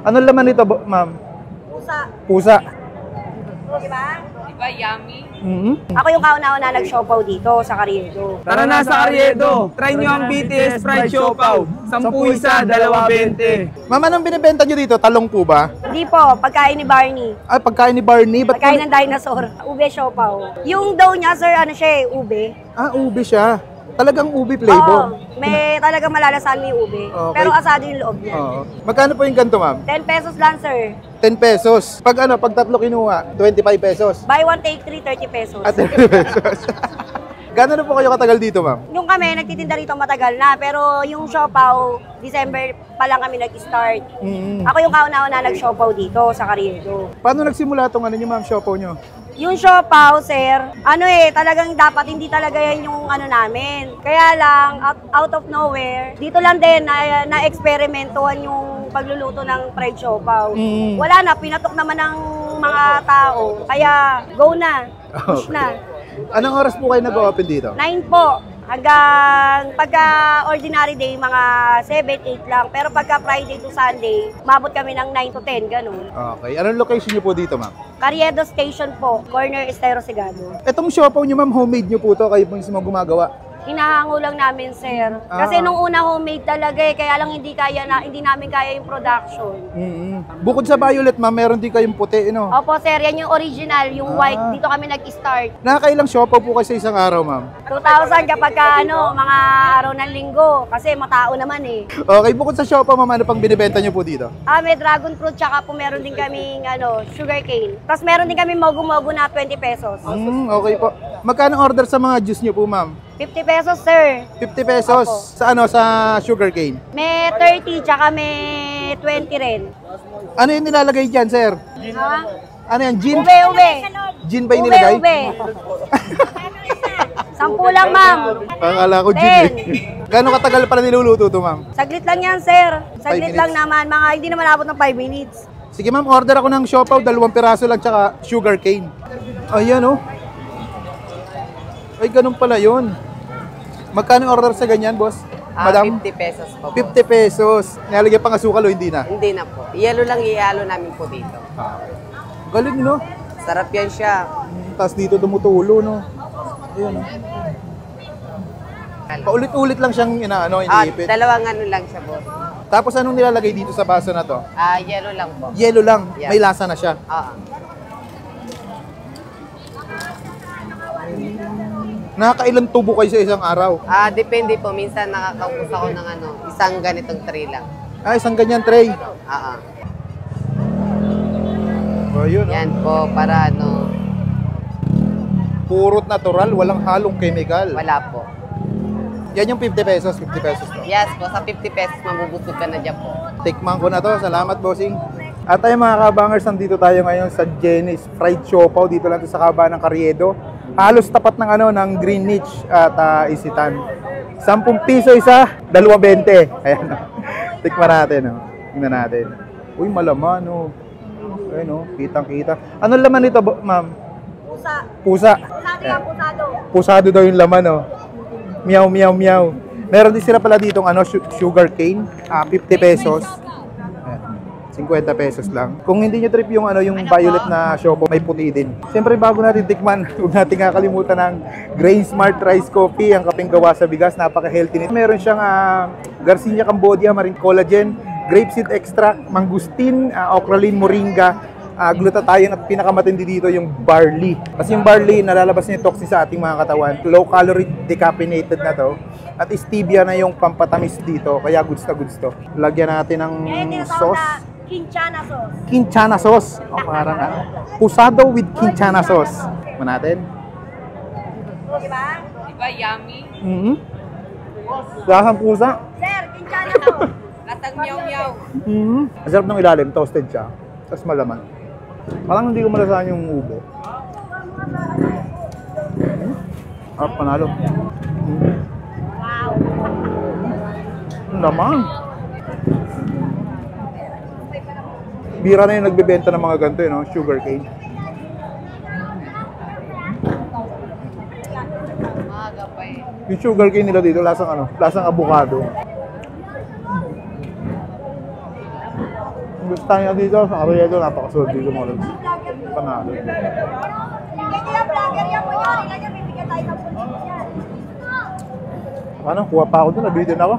Anong laman nito, ma'am? Pusa. Pusa. Diba? Diba, yummy? Ako yung kauna-una nag-siopaw dito sa Carriedo. Tara na sa Carriedo! Try nyo ang BTS Fried Siopaw. 10 isa, 2.20. Ma'am, anong binibenta nyo dito? Talong po ba? Hindi po, pagkain ni Barney. Ay, pagkain ni Barney? Ba't Pagkain ng dinosaur. Ube siopaw. Yung dough niya, sir, ano siya eh, ube. Ah, ube siya. Talagang ube flavor. Oo, may talagang malalasan mo yung ube. Okay. Pero asado yung loob niya. Oo. Magkano po yung ganito, ma'am? 10 pesos lang, sir. 10 pesos. Pag ano, pag tatlo kinuha, 25 pesos. Buy one, take three, 30 pesos. At 30 pesos. Gano'n na po kayo katagal dito, ma'am? Yung kami, nagtitinda rito matagal na. Pero yung siopaw, December pa lang kami nag-start. Ako yung kauna-una nag-siopaw dito sa Carriedo. Paano nagsimula itong ano nyo, ma'am, siopaw nyo? Yung siopaw, sir, ano eh, talagang dapat hindi talaga yan yung ano namin. Kaya lang, out of nowhere, dito lang din na-experimentuhan yung pagluluto ng fried siopaw. Wala na, pinatok naman ng mga tao. Kaya, go na. Push na. Anong oras po kayo nag-open dito? 9 po. Hanggang pagka ordinary day, mga 7, 8 lang. Pero pagka Friday to Sunday, mabot kami ng 9 to 10, ganun. Okay. Anong location nyo po dito, ma'am? Carriedo Station po, corner Estero Sigado. Itong siopaw nyo, ma'am, homemade nyo po to. Kayo po mismo gumagawa. Hinahango lang namin, sir. Kasi nung una homemade talaga eh, kaya lang hindi namin kaya yung production. Bukod sa violet, ma'am, meron din kayong puti, no? Opo, sir, yan yung original, yung white. Dito kami nag-start. Nakakailang siopaw po kayo sa isang araw, ma'am? 2,000 kapag mga araw ng linggo. Kasi matao naman eh. Okay, bukod sa siopaw, ma'am, ano pang binibenta nyo po dito? May dragon fruit, tsaka po meron din kaming sugar cane. Tapos meron din kami mogu-mogu na 20 pesos. Okay po. Magkano order sa mga juice nyo po, ma'am? 50 pesos, sir. 50 pesos. Opo. Sa ano, sa sugar cane? May 30, tsaka may 20 rin. Ano yung nilalagay dyan, sir? Ha? Ano yan, gin? Ube. Gin ba yung nilagay? Ube. 10 lang, ma'am. Akala ko gin eh. Gano'ng katagal pala niluluto to, ma'am? Saglit lang yan, sir. Saglit 5 lang minutes. naman. Hindi naman abot ng 5 minutes. Sige, ma'am, order ako ng siopaw, 2 piraso lang, tsaka sugar cane. Ayan, oh. Ay, ganun pala yun. Magkano order sa ganyan, boss? Madam? 50 pesos po. 50 pesos. Nilalagyan pang asukal o hindi na? Hindi na po. Iyalo lang ialo namin po dito. Galing, no? Sarap yan siya. Tapos dito tumutulo, no? Ayan, oh. Paulit-ulit lang siyang iniipit. Dalawang ano lang siya po. Tapos anong nilalagay dito sa baso na to? Yelo lang po. Yelo lang. Yeah. May lasa na siya. Nakakailang tubo kayo sa isang araw? Depende po. Minsan nakakaubos ako ng isang ganitong tray lang. Isang ganyan tray. Oh, yun, Yan po, para Purot natural, walang halong chemical. wala po. Yan yung 50 pesos, 50 pesos to. Yes po, sa 50 pesos mabubusog ka na dyan po. Tikman ko na to. Salamat, bossing. At tayo mga kabangers, nandito tayo ngayon sa Jenny's Fried Siopaw. Dito lang sa kabaan ng Carriedo. Halos tapat ng ng Greenwich at Isitan. 10 piso isa, 2.20. Ayan. Tikman natin, oh. Tingnan natin. Uy, malaman, oh. Ayun, oh. Kitang-kita. Anong laman nito, ma'am? Pusa. Pusa. Pusado yan, pusado. Pusado daw yung laman, oh. Meow, meow, meow. Meron din sila pala ditong sugar cane, 50 pesos. Ayan, 50 pesos lang. Kung hindi nyo trip yung yung violet na siopaw, may puti din. Siyempre bago natin tikman, huwag natin kakalimutan ng Grain Smart Rice Coffee, ang kapeng gawa sa bigas, napaka-healthy nito. Meron siyang Garcinia Cambodia Marine Collagen, grapeseed extract, mangustin, ocralin, moringa, glutathione, at pinakamatindi dito yung barley. Kasi yung barley, nalalabas niya yung toxin sa ating mga katawan. Low calorie, decaffeinated na to. At stevia na yung pampatamis dito. Kaya goods na goods to. Lagyan natin ng sauce. Quinchana sauce. Quinchana sauce. O parang pusado with quinchana sauce. Tikman natin. Diba? Diba, yummy? Lasang pusa. Sir, quinchana sauce. Lasang meow-meow. Masarap ng ilalim, toasted siya. Tapos malaman. Parang hindi ko malasahan yung ube. Panalo. Wow. Lamang. Bira na yung nagbebenta ng mga ganito, sugar cane. Maaga pa eh. Yung sugar cane nila dito, lasang avocado. Gusto tayo dito sa Arroyo, napakasunod dito mga lods. Panalo. Hindi yung vlogger yan, kunyari lang yan, bibigyan tayo ng pulso yan. Ano, kuha pa ako doon, nabitin ako.